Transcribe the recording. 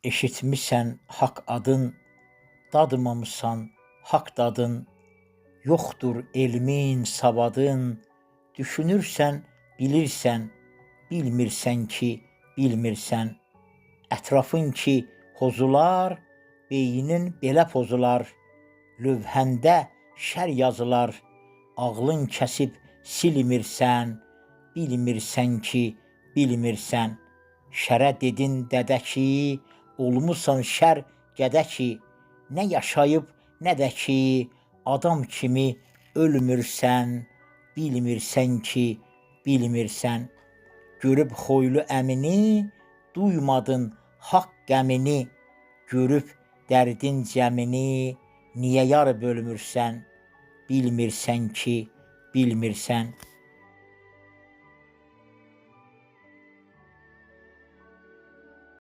Eşitmisən haqq adın, dadmamısan haqq dadın, yoxdur elmin, savadın, düşünürsən, bilirsən, bilmirsən ki, bilmirsən. Ətrafın ki pozular, beynin belə pozular, lövhəndə şər yazılar, ağlın kəsib silmirsən, bilmirsən ki, bilmirsən. Şərə dedin dədə ki, olmusan şər gədə ki, nə yaşayıb, nə də ki, adam kimi ölmürsən, bilmirsən ki, bilmirsən. Görüb xoylu əmini, duymadın haqq qəmini, görüb dərdin cəmini, niyə yar bölmürsən, bilmirsən ki, bilmirsən.